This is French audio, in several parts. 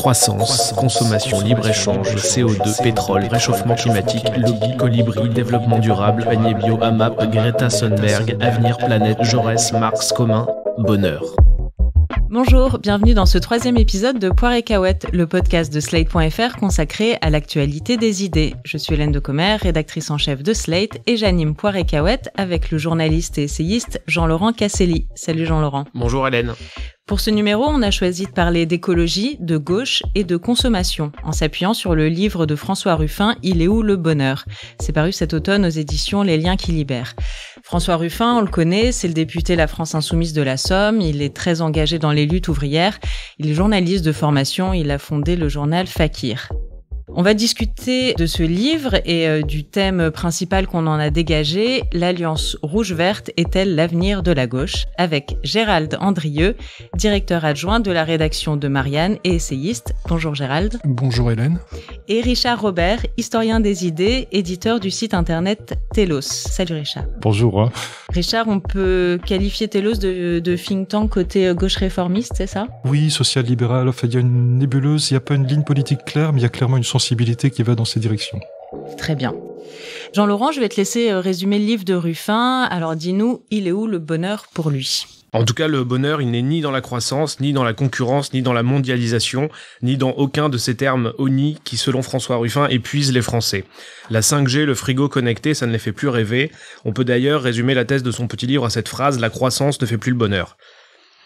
Croissance, consommation, libre-échange, CO2, pétrole, réchauffement climatique, lobby, colibri, développement durable, panier bio, AMAP, Greta Thunberg, avenir, planète, Jaurès, Marx, commun, bonheur. Bonjour, bienvenue dans ce 3e épisode de Poire et Cahuète, le podcast de Slate.fr consacré à l'actualité des idées. Je suis Hélène Decommer, rédactrice en chef de Slate, et j'anime Poire et Cahuète avec le journaliste et essayiste Jean-Laurent Casselli. Salut Jean-Laurent. Bonjour Hélène. Pour ce numéro, on a choisi de parler d'écologie, de gauche et de consommation, en s'appuyant sur le livre de François Ruffin, Il est où le bonheur ? C'est paru cet automne aux éditions Les Liens qui libèrent. François Ruffin, on le connaît, c'est le député La France Insoumise de la Somme, il est très engagé dans les luttes ouvrières, il est journaliste de formation, il a fondé le journal Fakir. On va discuter de ce livre et du thème principal qu'on en a dégagé, l'Alliance rouge-verte est-elle l'avenir de la gauche ? Avec Gérald Andrieux, directeur adjoint de la rédaction de Marianne et essayiste. Bonjour Gérald. Bonjour Hélène. Et Richard Robert, historien des idées, éditeur du site internet Telos. Salut Richard. Bonjour. Richard, on peut qualifier Telos de think tank côté gauche réformiste, c'est ça ? Oui, social-libéral, enfin il y a une nébuleuse, il n'y a pas une ligne politique claire, mais il y a clairement une sensibilité qui va dans ces directions. Très bien. Jean-Laurent, je vais te laisser résumer le livre de Ruffin. Alors dis-nous, il est où le bonheur pour lui ? En tout cas, le bonheur, il n'est ni dans la croissance, ni dans la concurrence, ni dans la mondialisation, ni dans aucun de ces termes honnis qui, selon François Ruffin, épuisent les Français. La 5G, le frigo connecté, ça ne les fait plus rêver. On peut d'ailleurs résumer la thèse de son petit livre à cette phrase « La croissance ne fait plus le bonheur ».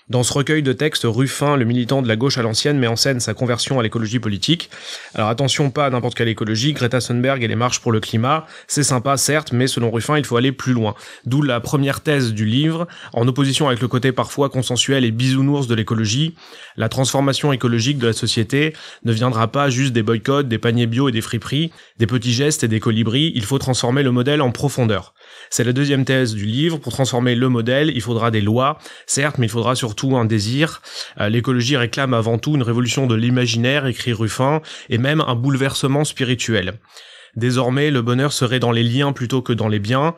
Dans ce recueil de textes, Ruffin, le militant de la gauche à l'ancienne, met en scène sa conversion à l'écologie politique. Alors attention, pas à n'importe quelle écologie, Greta Thunberg et les marches pour le climat, c'est sympa certes, mais selon Ruffin, il faut aller plus loin. D'où la première thèse du livre, en opposition avec le côté parfois consensuel et bisounours de l'écologie, la transformation écologique de la société ne viendra pas juste des boycotts, des paniers bio et des friperies, des petits gestes et des colibris, il faut transformer le modèle en profondeur. C'est la deuxième thèse du livre, pour transformer le modèle, il faudra des lois, certes, mais il faudra surtout un désir. L'écologie réclame avant tout une révolution de l'imaginaire, écrit Ruffin, et même un bouleversement spirituel. Désormais, le bonheur serait dans les liens plutôt que dans les biens.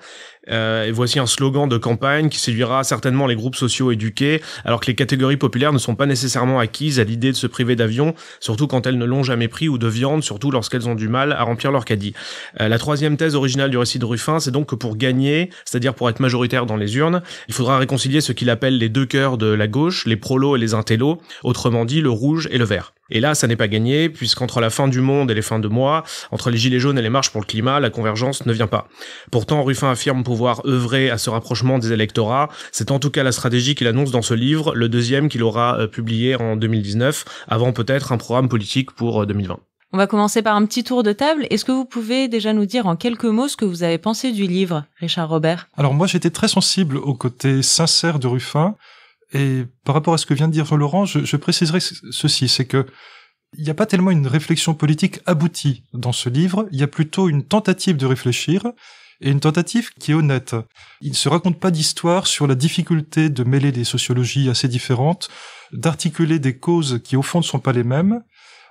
Et voici un slogan de campagne qui séduira certainement les groupes sociaux éduqués, alors que les catégories populaires ne sont pas nécessairement acquises à l'idée de se priver d'avion, surtout quand elles ne l'ont jamais pris, ou de viande, surtout lorsqu'elles ont du mal à remplir leur caddie. La troisième thèse originale du récit de Ruffin, c'est donc que pour gagner, c'est-à-dire pour être majoritaire dans les urnes, il faudra réconcilier ce qu'il appelle les deux cœurs de la gauche, les prolos et les intellos, autrement dit le rouge et le vert. Et là, ça n'est pas gagné, puisqu'entre la fin du monde et les fins de mois, entre les gilets jaunes et les marches pour le climat, la convergence ne vient pas. Pourtant, Ruffin affirme pouvoir œuvrer à ce rapprochement des électorats. C'est en tout cas la stratégie qu'il annonce dans ce livre, le deuxième qu'il aura publié en 2019, avant peut-être un programme politique pour 2020. On va commencer par un petit tour de table. Est-ce que vous pouvez déjà nous dire en quelques mots ce que vous avez pensé du livre, Richard Robert ? Alors moi, j'étais très sensible au côté sincère de Ruffin. Et par rapport à ce que vient de dire Jean-Laurent, je préciserai ceci, c'est que il n'y a pas tellement une réflexion politique aboutie dans ce livre, il y a plutôt une tentative de réfléchir, et une tentative qui est honnête. Il ne se raconte pas d'histoire sur la difficulté de mêler des sociologies assez différentes, d'articuler des causes qui au fond ne sont pas les mêmes.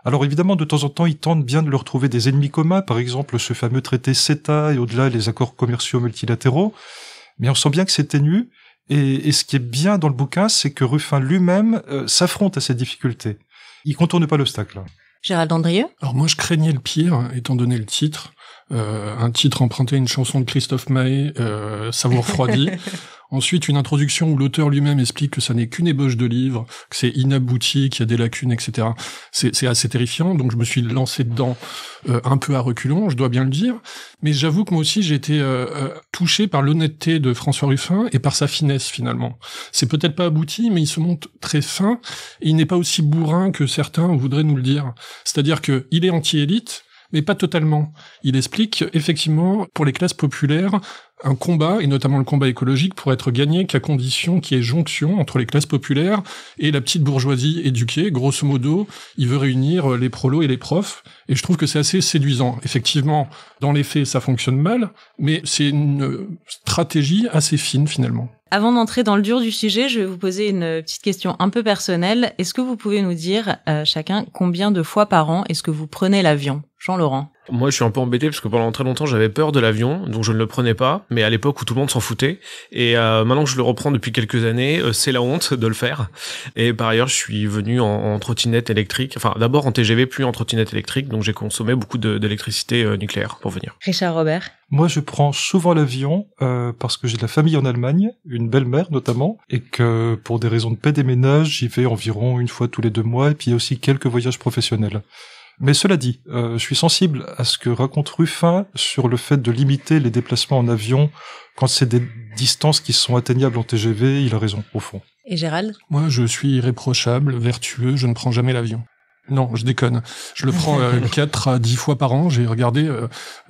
Alors évidemment, de temps en temps, il tente bien de leur trouver des ennemis communs, par exemple ce fameux traité CETA et au-delà les accords commerciaux multilatéraux, mais on sent bien que c'est ténu. Et ce qui est bien dans le bouquin, c'est que Ruffin lui-même s'affronte à cette difficulté. Il contourne pas l'obstacle. Gérald Andrieux ? Alors moi, je craignais le pire, étant donné le titre. Un titre emprunté à une chanson de Christophe Maé, ça vous refroidit. Ensuite, une introduction où l'auteur lui-même explique que ça n'est qu'une ébauche de livre, que c'est inabouti, qu'il y a des lacunes, etc. C'est assez terrifiant, donc je me suis lancé dedans un peu à reculons, je dois bien le dire. Mais j'avoue que moi aussi, j'ai été touché par l'honnêteté de François Ruffin et par sa finesse, finalement. C'est peut-être pas abouti, mais il se montre très fin, et il n'est pas aussi bourrin que certains voudraient nous le dire. C'est-à-dire que il est anti-élite, mais pas totalement. Il explique, effectivement, pour les classes populaires, un combat, et notamment le combat écologique, pour être gagné qu'à condition qu'il y ait jonction entre les classes populaires et la petite bourgeoisie éduquée. Grosso modo, il veut réunir les prolos et les profs, et je trouve que c'est assez séduisant. Effectivement, dans les faits, ça fonctionne mal, mais c'est une stratégie assez fine, finalement. Avant d'entrer dans le dur du sujet, je vais vous poser une petite question un peu personnelle. Est-ce que vous pouvez nous dire, chacun, combien de fois par an est-ce que vous prenez l'avion ? Jean-Laurent. Moi, je suis un peu embêté parce que pendant très longtemps, j'avais peur de l'avion, donc je ne le prenais pas. Mais à l'époque où tout le monde s'en foutait, et maintenant que je le reprends depuis quelques années, c'est la honte de le faire. Et par ailleurs, je suis venu en trottinette électrique. Enfin, d'abord en TGV, puis en trottinette électrique, donc j'ai consommé beaucoup d'électricité nucléaire pour venir. Richard Robert. Moi, je prends souvent l'avion parce que j'ai de la famille en Allemagne, une belle-mère notamment, et que pour des raisons de paix des ménages, j'y vais environ une fois tous les 2 mois, et puis il y a aussi quelques voyages professionnels. Mais cela dit, je suis sensible à ce que raconte Ruffin sur le fait de limiter les déplacements en avion quand c'est des distances qui sont atteignables en TGV. Il a raison, au fond. Et Gérald ? Moi, je suis irréprochable, vertueux, je ne prends jamais l'avion. Non, je déconne. Je le prends 4 à 10 fois par an. J'ai regardé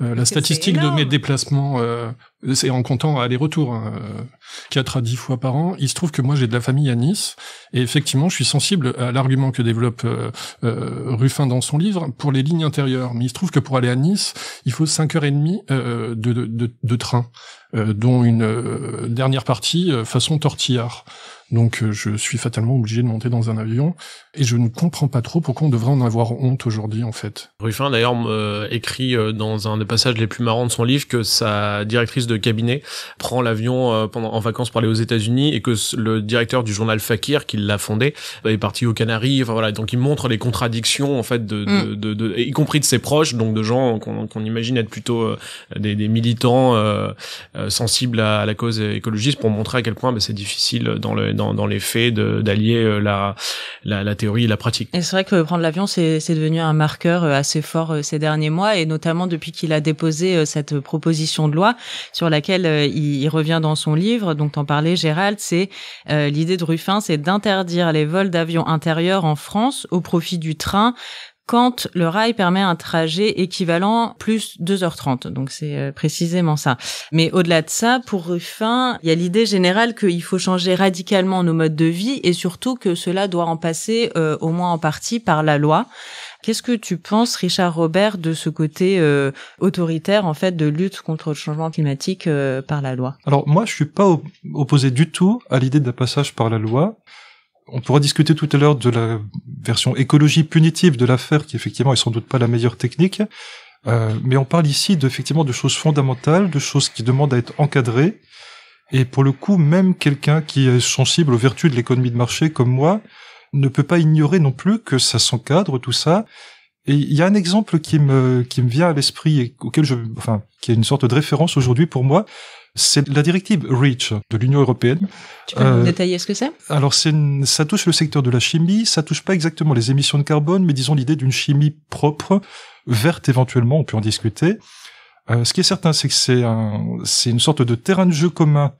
la statistique de mes déplacements, c'est en comptant aller-retour, 4 à 10 fois par an. Il se trouve que moi, j'ai de la famille à Nice. Et effectivement, je suis sensible à l'argument que développe Ruffin dans son livre pour les lignes intérieures. Mais il se trouve que pour aller à Nice, il faut 5h30 de train, dont une dernière partie façon tortillard. Donc je suis fatalement obligé de monter dans un avion et je ne comprends pas trop pourquoi on devrait en avoir honte aujourd'hui en fait. Ruffin d'ailleurs écrit dans un des passages les plus marrants de son livre que sa directrice de cabinet prend l'avion en vacances pour aller aux États-Unis et que le directeur du journal Fakir qui l'a fondé est parti aux Canaries. Enfin voilà, donc il montre les contradictions en fait de y compris de ses proches, donc de gens qu'on imagine être plutôt des militants sensibles à la cause écologiste, pour montrer à quel point c'est difficile dans les faits d'allier la théorie et la pratique. Et c'est vrai que prendre l'avion, c'est devenu un marqueur assez fort ces derniers mois, et notamment depuis qu'il a déposé cette proposition de loi sur laquelle il revient dans son livre. Donc t'en parlais, Gérald, c'est l'idée de Ruffin, c'est d'interdire les vols d'avions intérieurs en France au profit du train, quand le rail permet un trajet équivalent plus 2h30. Donc c'est précisément ça. Mais au-delà de ça, pour Ruffin, il y a l'idée générale qu'il faut changer radicalement nos modes de vie, et surtout que cela doit en passer au moins en partie par la loi. Qu'est-ce que tu penses, Richard Robert, de ce côté autoritaire en fait de lutte contre le changement climatique par la loi ? Alors moi, je suis pas opposé du tout à l'idée d'un passage par la loi. On pourra discuter tout à l'heure de la version écologie punitive de l'affaire, qui effectivement est sans doute pas la meilleure technique, mais on parle ici effectivement de choses fondamentales, de choses qui demandent à être encadrées, et pour le coup, même quelqu'un qui est sensible aux vertus de l'économie de marché comme moi ne peut pas ignorer non plus que ça s'encadre, tout ça. Et il y a un exemple qui me vient à l'esprit et auquel qui est une sorte de référence aujourd'hui pour moi. C'est la directive REACH de l'Union européenne. Tu peux nous détailler ce que c'est ? Alors ça touche le secteur de la chimie, ça touche pas exactement les émissions de carbone, mais disons l'idée d'une chimie propre, verte éventuellement, on peut en discuter. Ce qui est certain, c'est que c'est une sorte de terrain de jeu commun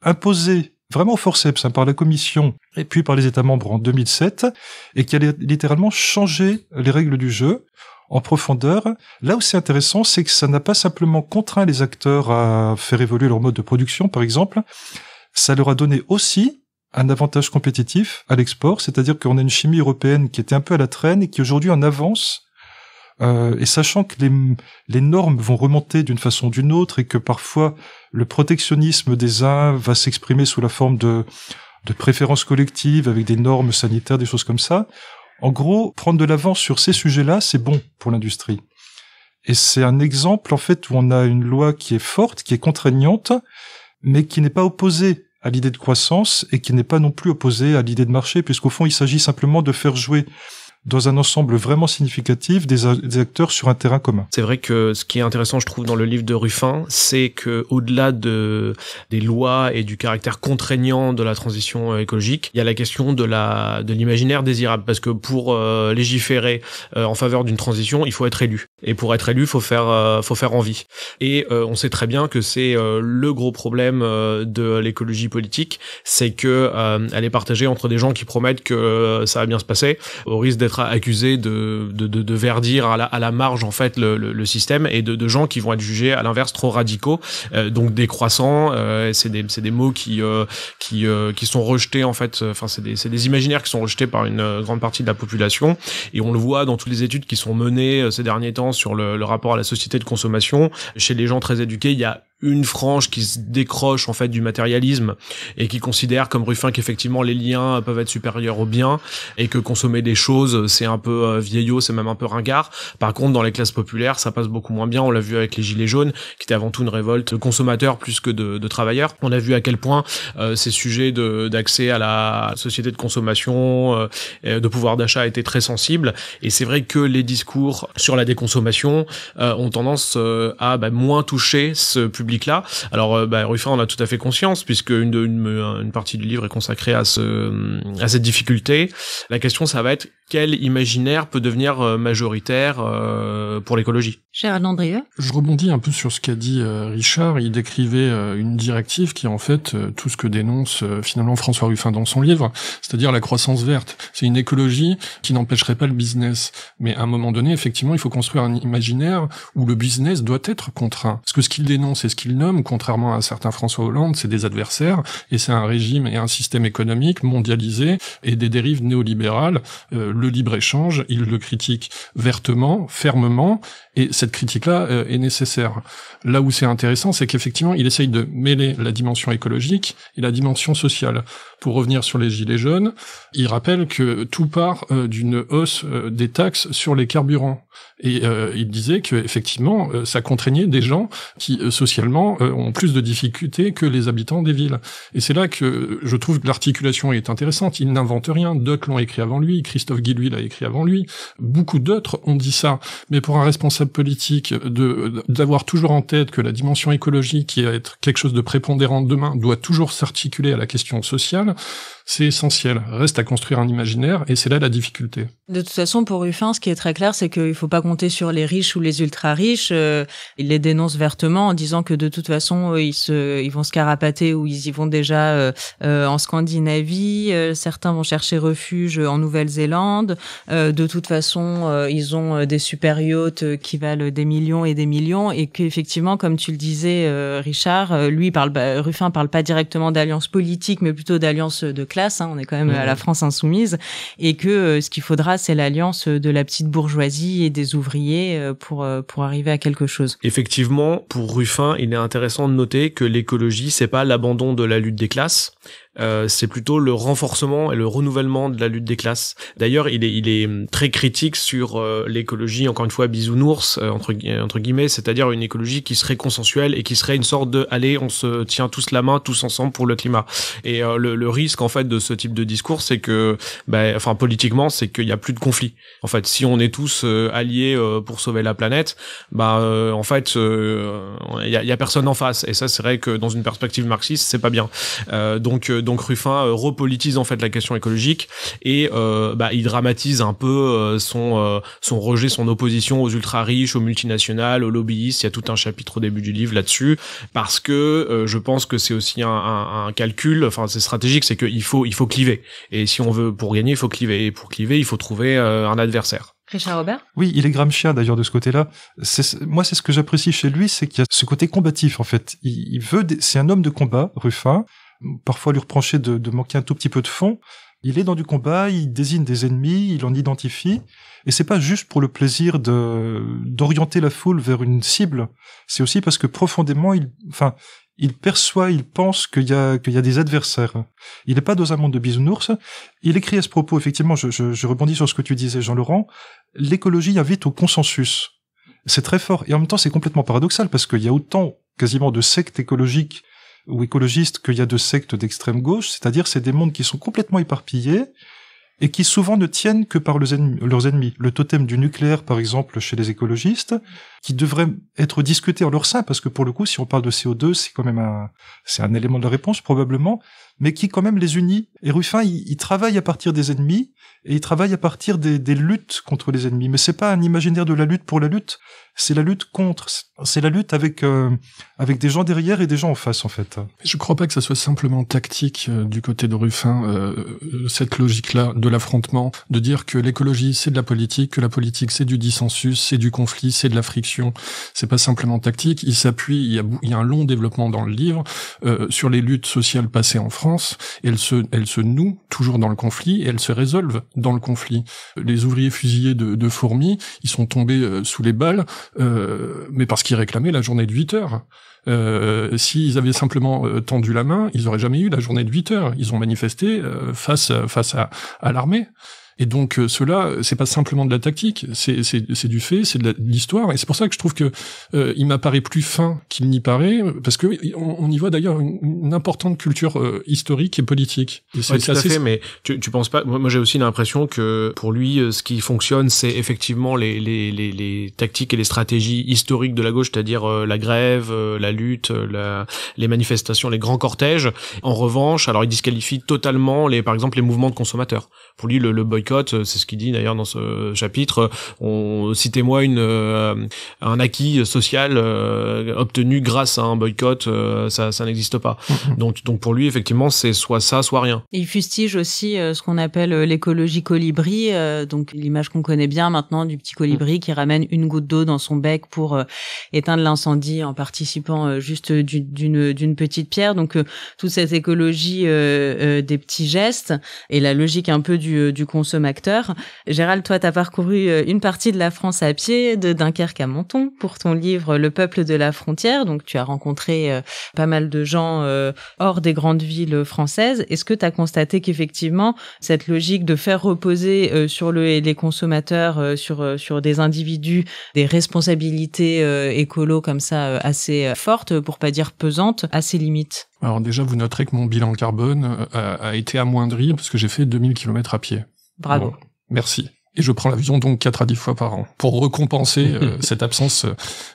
imposé vraiment au forceps par la Commission et puis par les États membres en 2007, et qui a littéralement changé les règles du jeu en profondeur. Là où c'est intéressant, c'est que ça n'a pas simplement contraint les acteurs à faire évoluer leur mode de production, par exemple, ça leur a donné aussi un avantage compétitif à l'export, c'est-à-dire qu'on a une chimie européenne qui était un peu à la traîne et qui aujourd'hui en avance, et sachant que les normes vont remonter d'une façon ou d'une autre et que parfois le protectionnisme des uns va s'exprimer sous la forme de préférences collectives avec des normes sanitaires, des choses comme ça. En gros, prendre de l'avance sur ces sujets-là, c'est bon pour l'industrie. Et c'est un exemple, en fait, où on a une loi qui est forte, qui est contraignante, mais qui n'est pas opposée à l'idée de croissance et qui n'est pas non plus opposée à l'idée de marché, puisqu'au fond, il s'agit simplement de faire jouer dans un ensemble vraiment significatif des acteurs sur un terrain commun. C'est vrai que ce qui est intéressant, je trouve, dans le livre de Ruffin, c'est que au-delà des lois et du caractère contraignant de la transition écologique, il y a la question de l'imaginaire désirable, parce que pour légiférer en faveur d'une transition, il faut être élu. Et pour être élu, faut faire envie. Et on sait très bien que c'est le gros problème de l'écologie politique, c'est que elle est partagée entre des gens qui promettent que ça va bien se passer, au risque d'être accusé de verdir à la marge en fait le système, et de gens qui vont être jugés à l'inverse trop radicaux, donc décroissants. C'est des mots qui sont rejetés en fait. Enfin c'est des imaginaires qui sont rejetés par une grande partie de la population, et on le voit dans toutes les études qui sont menées ces derniers temps sur le rapport à la société de consommation. Chez les gens très éduqués, il y a une frange qui se décroche en fait du matérialisme et qui considère comme Ruffin qu'effectivement les liens peuvent être supérieurs aux biens et que consommer des choses c'est un peu vieillot, c'est même un peu ringard. Par contre dans les classes populaires ça passe beaucoup moins bien, on l'a vu avec les gilets jaunes qui était avant tout une révolte de consommateurs plus que de travailleurs. On a vu à quel point ces sujets d'accès à la société de consommation, de pouvoir d'achat étaient très sensibles, et c'est vrai que les discours sur la déconsommation ont tendance à moins toucher ce public-là. Alors Ruffin en a tout à fait conscience puisque une partie du livre est consacrée à cette difficulté. La question ça va être quel imaginaire peut devenir majoritaire pour l'écologie. Gérald Landrieux. Je rebondis un peu sur ce qu'a dit Richard. Il décrivait une directive qui est en fait tout ce que dénonce finalement François Ruffin dans son livre, c'est-à-dire la croissance verte. C'est une écologie qui n'empêcherait pas le business. Mais à un moment donné, effectivement, il faut construire un imaginaire où le business doit être contraint. Parce que ce qu'il dénonce et ce qu'il nomme, contrairement à certains François Hollande, c'est des adversaires, et c'est un régime et un système économique mondialisé et des dérives néolibérales. Le libre-échange, il le critique vertement, fermement, et cette critique-là est nécessaire. Là où c'est intéressant, c'est qu'effectivement, il essaye de mêler la dimension écologique et la dimension sociale. Pour revenir sur les gilets jaunes, il rappelle que tout part d'une hausse des taxes sur les carburants. Et il disait que effectivement, ça contraignait des gens qui socialement ont plus de difficultés que les habitants des villes. Et c'est là que je trouve que l'articulation est intéressante. Il n'invente rien. D'autres l'ont écrit avant lui. Christophe Guilluy l'a écrit avant lui. Beaucoup d'autres ont dit ça. Mais pour un responsable politique, d'avoir toujours en tête que la dimension écologique, qui va être quelque chose de prépondérant demain, doit toujours s'articuler à la question sociale, c'est essentiel. Reste à construire un imaginaire, et c'est là la difficulté. De toute façon, pour Ruffin, ce qui est très clair, c'est qu'il faut pas compter sur les riches ou les ultra-riches. Il les dénonce vertement en disant que de toute façon, ils vont se carapater ou ils y vont déjà en Scandinavie. Certains vont chercher refuge en Nouvelle-Zélande. De toute façon, ils ont des super yachts qui valent des millions et des millions, et qu'effectivement, comme tu le disais, Richard, Ruffin parle pas directement d'alliance politique, mais plutôt d'alliance de classe. On est quand même à la France insoumise, et que ce qu'il faudra, c'est l'alliance de la petite bourgeoisie et des ouvriers pour arriver à quelque chose. Effectivement, pour Ruffin, il est intéressant de noter que l'écologie, c'est pas l'abandon de la lutte des classes. C'est plutôt le renforcement et le renouvellement de la lutte des classes. D'ailleurs, il est très critique sur l'écologie, encore une fois bisounours entre guillemets, c'est-à-dire une écologie qui serait consensuelle et qui serait une sorte de allez, on se tient tous la main, tous ensemble pour le climat. Et le risque en fait de ce type de discours, c'est que politiquement, c'est qu'il y a plus de conflit. En fait, si on est tous alliés pour sauver la planète, en fait il y a personne en face, et ça c'est vrai que dans une perspective marxiste, c'est pas bien. Donc Ruffin repolitise en fait la question écologique, et il dramatise un peu son rejet, son opposition aux ultra riches, aux multinationales, aux lobbyistes. Il y a tout un chapitre au début du livre là-dessus, parce que je pense que c'est aussi un calcul, enfin c'est stratégique, c'est qu'il faut cliver, et si on veut pour gagner, il faut cliver, et pour cliver, il faut trouver un adversaire. Richard Robert? Oui, il est Gramscien d'ailleurs de ce côté-là. Moi, c'est ce que j'apprécie chez lui, c'est qu'il y a ce côté combatif en fait. C'est un homme de combat, Ruffin. Parfois lui reprocher de manquer un tout petit peu de fond. Il est dans du combat, il désigne des ennemis, il en identifie, et c'est pas juste pour le plaisir d'orienter la foule vers une cible. C'est aussi parce que profondément, il perçoit, il pense qu'il y a des adversaires. Il n'est pas dans un monde de bisounours. Il écrit à ce propos, effectivement, je rebondis sur ce que tu disais, Jean-Laurent, l'écologie invite au consensus. C'est très fort, et en même temps, c'est complètement paradoxal, parce qu'il y a autant, quasiment, de sectes écologiques ou écologistes qu'il y a de sectes d'extrême gauche, c'est-à-dire c'est des mondes qui sont complètement éparpillés et qui souvent ne tiennent que par leurs ennemis. Le totem du nucléaire, par exemple, chez les écologistes, qui devrait être discuté en leur sein, parce que pour le coup, si on parle de CO2, c'est quand même c'est un élément de la réponse, probablement, mais qui quand même les unit. Et Ruffin, il travaille à partir des ennemis, et il travaille à partir des luttes contre les ennemis. Mais c'est pas un imaginaire de la lutte pour la lutte, c'est la lutte contre, c'est la lutte avec des gens derrière et des gens en face, en fait. Je crois pas que ça soit simplement tactique du côté de Ruffin, cette logique-là de l'affrontement, de dire que l'écologie c'est de la politique, que la politique c'est du dissensus, c'est du conflit, c'est de la friction. C'est pas simplement tactique. Il y a un long développement dans le livre sur les luttes sociales passées en France. France, elles se nouent toujours dans le conflit et elles se résolvent dans le conflit. Les ouvriers fusillés de Fourmi, ils sont tombés sous les balles, mais parce qu'ils réclamaient la journée de 8 heures. S'ils avaient simplement tendu la main, ils auraient jamais eu la journée de 8 heures. Ils ont manifesté face à l'armée. Et donc cela, c'est pas simplement de la tactique, c'est du fait, c'est de l'histoire, et c'est pour ça que je trouve que il m'apparaît plus fin qu'il n'y paraît, parce que on y voit d'ailleurs une importante culture historique et politique. Et ouais, tout à fait, mais tu penses pas? Moi, j'ai aussi l'impression que pour lui, ce qui fonctionne, c'est effectivement les tactiques et les stratégies historiques de la gauche, c'est-à-dire la grève, la lutte, les manifestations, les grands cortèges. En revanche, alors il disqualifie totalement par exemple les mouvements de consommateurs. Pour lui, le boycott, c'est ce qu'il dit d'ailleurs dans ce chapitre. Citez-moi un acquis social obtenu grâce à un boycott, ça n'existe pas. Donc pour lui, effectivement, c'est soit ça, soit rien. Et il fustige aussi ce qu'on appelle l'écologie colibri, donc l'image qu'on connaît bien maintenant du petit colibri qui ramène une goutte d'eau dans son bec pour éteindre l'incendie en participant juste d'une petite pierre. Donc toute cette écologie des petits gestes et la logique un peu du consommateur. Gérald, toi, t'as parcouru une partie de la France à pied, de Dunkerque à Menton, pour ton livre Le peuple de la frontière. Donc, tu as rencontré pas mal de gens hors des grandes villes françaises. Est-ce que t'as constaté qu'effectivement, cette logique de faire reposer sur les consommateurs, sur des individus, des responsabilités écolo comme ça assez fortes, pour pas dire pesantes, à ses limites? Alors déjà, vous noterez que mon bilan carbone a été amoindri parce que j'ai fait 2000 km à pied. Bravo. Bon, merci. Et je prends l'avion donc 4 à 10 fois par an pour récompenser cette absence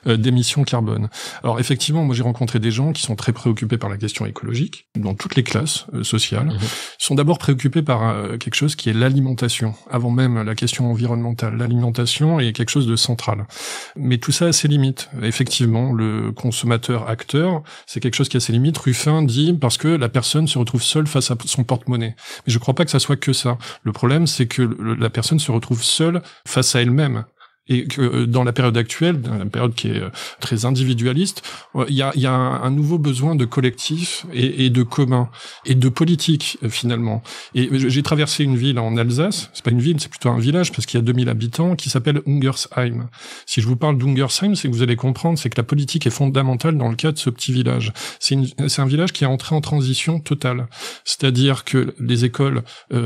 d'émissions carbone. Alors effectivement, moi j'ai rencontré des gens qui sont très préoccupés par la question écologique, dans toutes les classes sociales. Ils sont d'abord préoccupés par quelque chose qui est l'alimentation, avant même la question environnementale. L'alimentation est quelque chose de central. Mais tout ça a ses limites. Effectivement, le consommateur-acteur, c'est quelque chose qui a ses limites. Ruffin dit parce que la personne se retrouve seule face à son porte-monnaie. Mais je crois pas que ça soit que ça. Le problème, c'est que la personne se retrouve seule face à elle-même. Et que dans la période actuelle, dans la période qui est très individualiste, il y a un nouveau besoin de collectif et de commun et de politique finalement. Et j'ai traversé une ville en Alsace, c'est pas une ville, c'est plutôt un village parce qu'il y a 2000 habitants qui s'appelle Ungersheim. Si je vous parle d'Ungersheim, c'est que vous allez comprendre, c'est que la politique est fondamentale dans le cas de ce petit village. C'est un village qui est entré en transition totale, c'est-à-dire que les écoles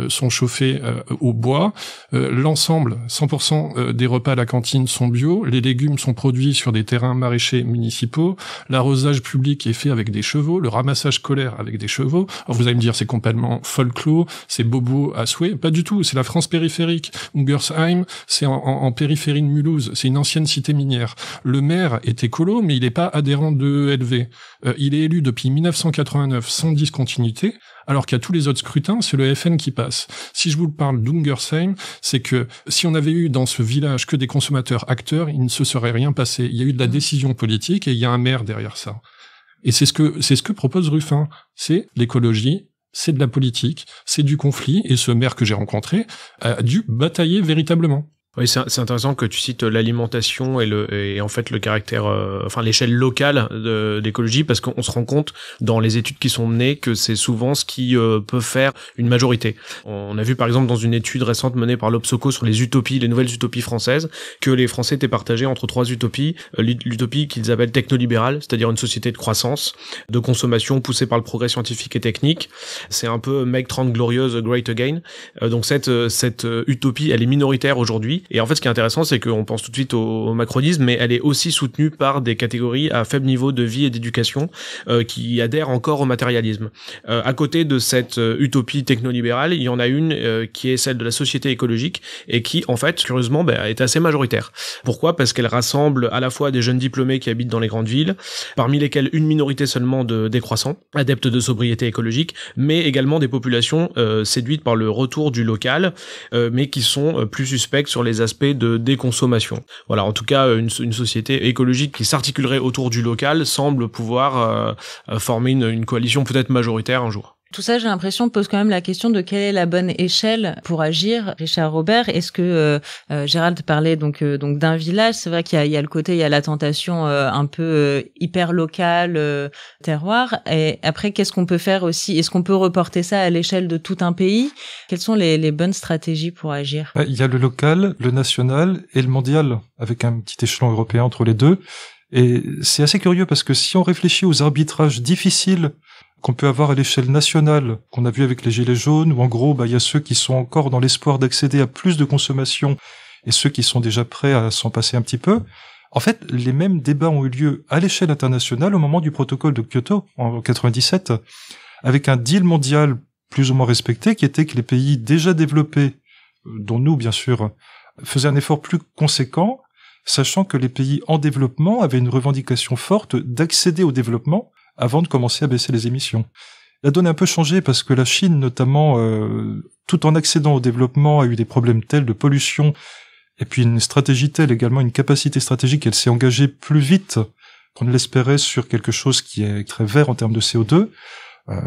sont chauffées au bois, l'ensemble, 100% des repas à la cantine sont bio, les légumes sont produits sur des terrains maraîchers municipaux, l'arrosage public est fait avec des chevaux, le ramassage scolaire avec des chevaux. Alors vous allez me dire c'est complètement folklore, c'est bobo à souhait, pas du tout, c'est la France périphérique. Ungersheim, c'est en périphérie de Mulhouse, c'est une ancienne cité minière. Le maire est écolo, mais il n'est pas adhérent de ELV. Il est élu depuis 1989 sans discontinuité, alors qu'à tous les autres scrutins, c'est le FN qui passe. Si je vous parle d'Ungersheim, c'est que si on avait eu dans ce village que des consommateurs acteurs, il ne se serait rien passé. Il y a eu de la décision politique et il y a un maire derrière ça. Et c'est ce que propose Ruffin. C'est l'écologie, c'est de la politique, c'est du conflit, et ce maire que j'ai rencontré a dû batailler véritablement. Oui, c'est intéressant que tu cites l'alimentation et en fait le caractère, l'échelle locale de l'écologie, parce qu'on se rend compte dans les études qui sont menées que c'est souvent ce qui peut faire une majorité. On a vu par exemple dans une étude récente menée par l'Obsoco sur les utopies, les nouvelles utopies françaises, que les Français étaient partagés entre 3 utopies. L'utopie qu'ils appellent technolibérale, c'est-à-dire une société de croissance, de consommation poussée par le progrès scientifique et technique. C'est un peu Make 30 glorieuse, Great Again. Donc cette utopie, elle est minoritaire aujourd'hui. Et en fait, ce qui est intéressant, c'est qu'on pense tout de suite au macronisme, mais elle est aussi soutenue par des catégories à faible niveau de vie et d'éducation qui adhèrent encore au matérialisme. À côté de cette utopie technolibérale, il y en a une qui est celle de la société écologique et qui, en fait, curieusement, est assez majoritaire. Pourquoi ? Parce qu'elle rassemble à la fois des jeunes diplômés qui habitent dans les grandes villes, parmi lesquels une minorité seulement de décroissants, adeptes de sobriété écologique, mais également des populations séduites par le retour du local, mais qui sont plus suspectes sur les aspects de déconsommation. Voilà, en tout cas, une société écologique qui s'articulerait autour du local semble pouvoir former une coalition peut-être majoritaire un jour. Tout ça, j'ai l'impression, pose quand même la question de quelle est la bonne échelle pour agir. Richard Robert, est-ce que Gérald parlait donc d'un village? C'est vrai qu'il y a le côté, il y a la tentation un peu hyper locale, terroir. Et après, qu'est-ce qu'on peut faire aussi? Est-ce qu'on peut reporter ça à l'échelle de tout un pays? Quelles sont les bonnes stratégies pour agir? Il y a le local, le national et le mondial, avec un petit échelon européen entre les deux. Et c'est assez curieux parce que si on réfléchit aux arbitrages difficiles qu'on peut avoir à l'échelle nationale, qu'on a vu avec les Gilets jaunes, où en gros, il y a ceux qui sont encore dans l'espoir d'accéder à plus de consommation et ceux qui sont déjà prêts à s'en passer un petit peu. En fait, les mêmes débats ont eu lieu à l'échelle internationale au moment du protocole de Kyoto, en 97, avec un deal mondial plus ou moins respecté, qui était que les pays déjà développés, dont nous, bien sûr, faisaient un effort plus conséquent, sachant que les pays en développement avaient une revendication forte d'accéder au développement avant de commencer à baisser les émissions. La donne a un peu changé parce que la Chine, notamment, tout en accédant au développement, a eu des problèmes tels de pollution, et puis une stratégie telle, également une capacité stratégique, elle s'est engagée plus vite qu'on ne l'espérait sur quelque chose qui est très vert en termes de CO2,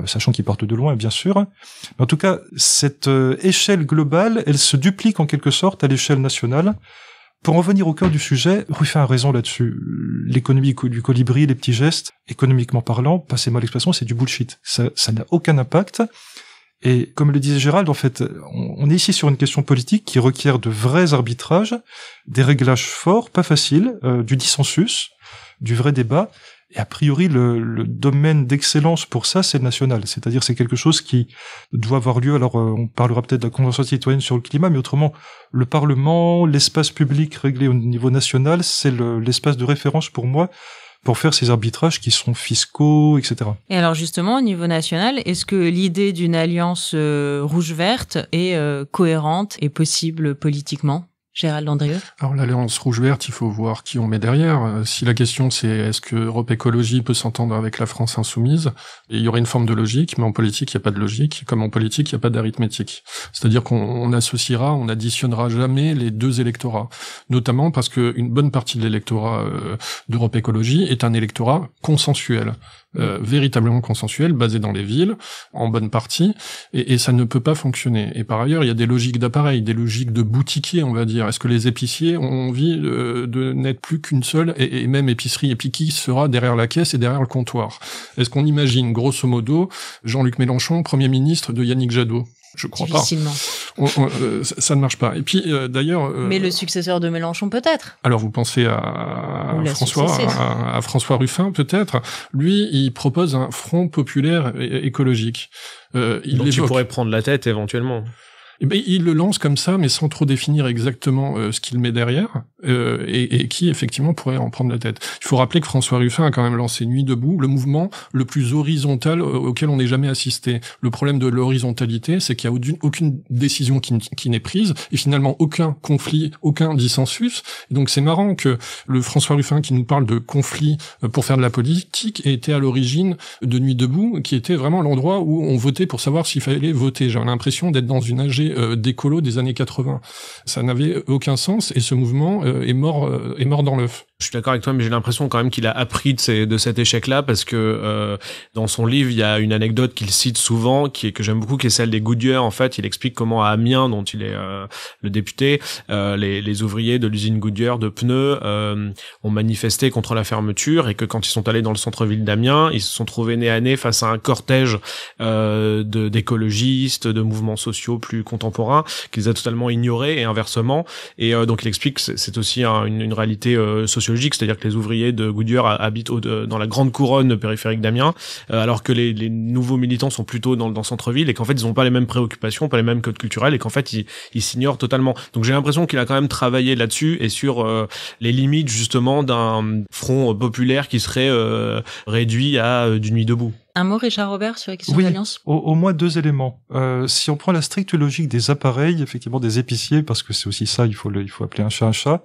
sachant qu'ils partent de loin, bien sûr. Mais en tout cas, cette échelle globale, elle se duplique en quelque sorte à l'échelle nationale. Pour en venir au cœur du sujet, Ruffin a raison là-dessus. L'économie du colibri, les petits gestes, économiquement parlant, passez-moi l'expression, c'est du bullshit. Ça n'a aucun impact. Et comme le disait Gérald, en fait, on est ici sur une question politique qui requiert de vrais arbitrages, des réglages forts, pas faciles, du dissensus, du vrai débat. Et a priori, le domaine d'excellence pour ça, c'est le national. C'est-à-dire, c'est quelque chose qui doit avoir lieu. Alors, on parlera peut-être de la Convention citoyenne sur le climat, mais autrement, le Parlement, l'espace public réglé au niveau national, c'est l'espace de référence pour moi, pour faire ces arbitrages qui sont fiscaux, etc. Et alors justement, au niveau national, est-ce que l'idée d'une alliance rouge-verte est cohérente et possible politiquement ? Gérald Andrieux. Alors l'alliance rouge-verte, il faut voir qui on met derrière. Si la question c'est est-ce que Europe Écologie peut s'entendre avec la France insoumise, il y aurait une forme de logique, mais en politique, il n'y a pas de logique, comme en politique, il n'y a pas d'arithmétique. C'est-à-dire qu'on associera, on additionnera jamais les deux électorats, notamment parce que une bonne partie de l'électorat d'Europe Écologie est un électorat consensuel. Véritablement consensuel, basé dans les villes, en bonne partie, et ça ne peut pas fonctionner. Et par ailleurs, il y a des logiques d'appareil, des logiques de boutiquier, on va dire. Est-ce que les épiciers ont envie de n'être plus qu'une seule, et même épicerie, et puis qui sera derrière la caisse et derrière le comptoir? Est-ce qu'on imagine, grosso modo, Jean-Luc Mélenchon, Premier ministre de Yannick Jadot? Je crois difficilement. Pas. Ça ne marche pas. Et puis, d'ailleurs... Mais le successeur de Mélenchon, peut-être. Alors, vous pensez à François Ruffin, peut-être. Lui, il propose un front populaire écologique. Donc tu pourrais prendre la tête, éventuellement. Eh ben, il le lance comme ça, mais sans trop définir exactement ce qu'il met derrière, et qui, effectivement, pourrait en prendre la tête. Il faut rappeler que François Ruffin a quand même lancé Nuit debout, le mouvement le plus horizontal auquel on n'ait jamais assisté. Le problème de l'horizontalité, c'est qu'il n'y a aucune décision qui n'est prise, et finalement aucun conflit, aucun dissensus. Et donc c'est marrant que le François Ruffin qui nous parle de conflit pour faire de la politique ait été à l'origine de Nuit debout, qui était vraiment l'endroit où on votait pour savoir s'il fallait voter. J'avais l'impression d'être dans une AG d'écolo des années 80. Ça n'avait aucun sens, et ce mouvement est mort dans l'œuf. Je suis d'accord avec toi, mais j'ai l'impression quand même qu'il a appris de cet échec-là, parce que dans son livre, il y a une anecdote qu'il cite souvent, que j'aime beaucoup, qui est celle des Goodyear. En fait, il explique comment à Amiens, dont il est le député, les ouvriers de l'usine Goodyear de pneus ont manifesté contre la fermeture, et que quand ils sont allés dans le centre-ville d'Amiens, ils se sont trouvés nez à nez face à un cortège d'écologistes, de mouvements sociaux plus contemporains, qu'ils a totalement ignorés, et inversement. Et donc il explique que c'est aussi une réalité sociologique, c'est-à-dire que les ouvriers de Goodyear habitent dans la grande couronne périphérique d'Amiens, alors que les nouveaux militants sont plutôt dans le centre-ville, et qu'en fait ils n'ont pas les mêmes préoccupations, pas les mêmes codes culturels, et qu'en fait ils s'ignorent totalement. Donc j'ai l'impression qu'il a quand même travaillé là-dessus, et sur les limites justement d'un front populaire qui serait réduit à du Nuit debout. Un mot, Richard Robert, sur la question de l'alliance ? Au moins deux éléments. Si on prend la stricte logique des appareils, effectivement des épiciers, parce que c'est aussi ça, il faut appeler un chat,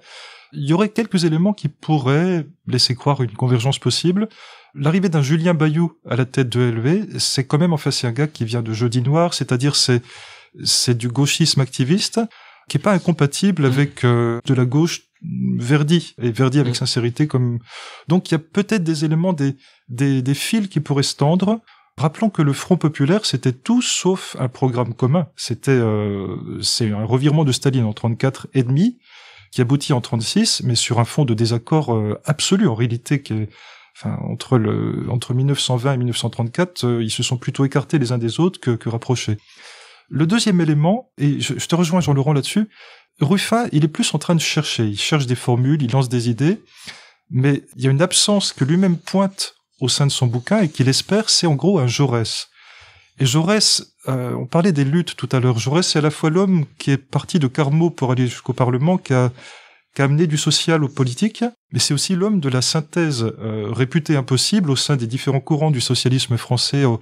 il y aurait quelques éléments qui pourraient laisser croire une convergence possible. L'arrivée d'un Julien Bayou à la tête de LV, c'est quand même, en fait, c'est un gars qui vient de Jeudi Noir, c'est-à-dire c'est du gauchisme activiste, qui est pas incompatible avec de la gauche Verdi, et Verdi avec sincérité comme... Donc il y a peut-être des éléments, des fils qui pourraient se tendre. Rappelons que le Front populaire, c'était tout sauf un programme commun. C'est un revirement de Staline en 34 et demi, qui aboutit en 36, mais sur un fond de désaccord absolu, en réalité, entre 1920 et 1934, ils se sont plutôt écartés les uns des autres que rapprochés. Le deuxième élément, et je te rejoins Jean-Laurent là-dessus, Ruffin, il est plus en train de chercher. Il cherche des formules, il lance des idées, mais il y a une absence que lui-même pointe au sein de son bouquin et qu'il espère, c'est en gros un Jaurès. Et Jaurès, on parlait des luttes tout à l'heure. Jaurès, c'est à la fois l'homme qui est parti de Carmaux pour aller jusqu'au Parlement, qui a amené du social au politique, mais c'est aussi l'homme de la synthèse réputée impossible au sein des différents courants du socialisme français au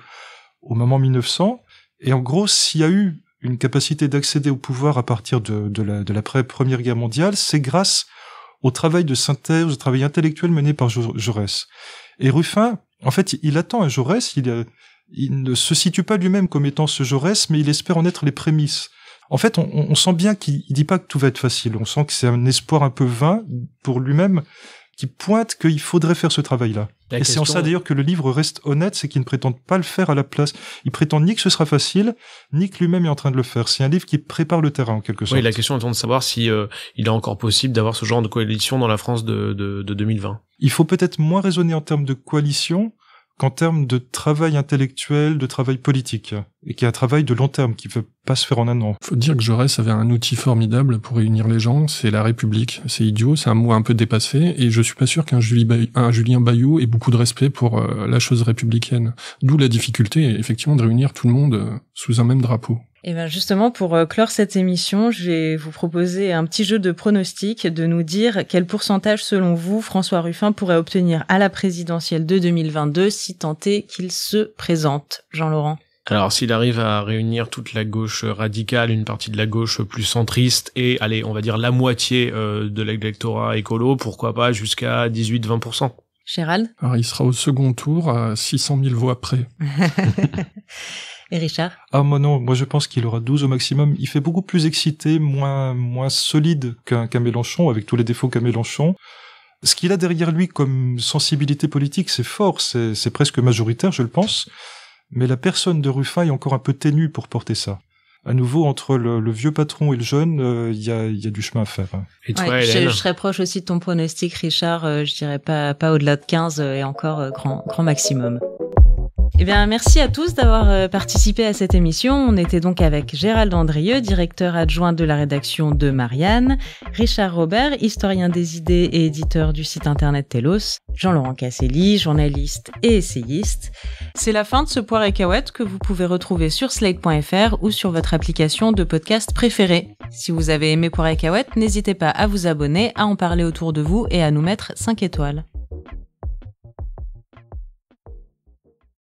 moment 1900. Et en gros, s'il y a eu une capacité d'accéder au pouvoir à partir de l'après-Première Guerre mondiale, c'est grâce au travail de synthèse, au travail intellectuel mené par Jaurès. Et Ruffin, en fait, il attend un Jaurès, il ne se situe pas lui-même comme étant ce Jaurès, mais il espère en être les prémices. En fait, on sent bien qu'il dit pas que tout va être facile. On sent que c'est un espoir un peu vain pour lui-même qui pointe qu'il faudrait faire ce travail-là. Et c'est en ça d'ailleurs que le livre reste honnête, c'est qu'il ne prétend pas le faire à la place. Il prétend ni que ce sera facile, ni que lui-même est en train de le faire. C'est un livre qui prépare le terrain en quelque sorte. Oui, la question étant de savoir si il est encore possible d'avoir ce genre de coalition dans la France de 2020. Il faut peut-être moins raisonner en termes de coalition qu'en termes de travail intellectuel, de travail politique, et qui est un travail de long terme, qui ne peut pas se faire en un an. Faut dire que Jaurès avait un outil formidable pour réunir les gens, c'est la République. C'est idiot, c'est un mot un peu dépassé, et je suis pas sûr qu'un Julien Bayou ait beaucoup de respect pour la chose républicaine. D'où la difficulté, effectivement, de réunir tout le monde sous un même drapeau. Et bien justement, pour clore cette émission, je vais vous proposer un petit jeu de pronostics, de nous dire quel pourcentage, selon vous, François Ruffin pourrait obtenir à la présidentielle de 2022 si tant est qu'il se présente. Jean-Laurent. Alors, s'il arrive à réunir toute la gauche radicale, une partie de la gauche plus centriste, et, allez, on va dire la moitié de l'électorat écolo, pourquoi pas jusqu'à 18-20%. Gérald. Alors, il sera au second tour à 600 000 voix près. Et Richard? Ah, moi je pense qu'il aura 12 au maximum. Il fait beaucoup plus excité, moins solide qu'un Mélenchon, avec tous les défauts qu'a Mélenchon. Ce qu'il a derrière lui comme sensibilité politique, c'est fort, c'est presque majoritaire, je le pense. Mais la personne de Ruffin est encore un peu ténue pour porter ça. À nouveau, entre le vieux patron et le jeune, il y a du chemin à faire. Et toi, ouais, Hélène? Je serais proche aussi de ton pronostic, Richard. Je dirais pas au-delà de 15 et encore grand maximum. Eh bien, merci à tous d'avoir participé à cette émission. On était donc avec Gérald Andrieux, directeur adjoint de la rédaction de Marianne, Richard Robert, historien des idées et éditeur du site internet Telos, Jean-Laurent Casselli, journaliste et essayiste. C'est la fin de ce Poire et Cahuète que vous pouvez retrouver sur slate.fr ou sur votre application de podcast préférée. Si vous avez aimé Poire et Cahuète, n'hésitez pas à vous abonner, à en parler autour de vous et à nous mettre 5 étoiles.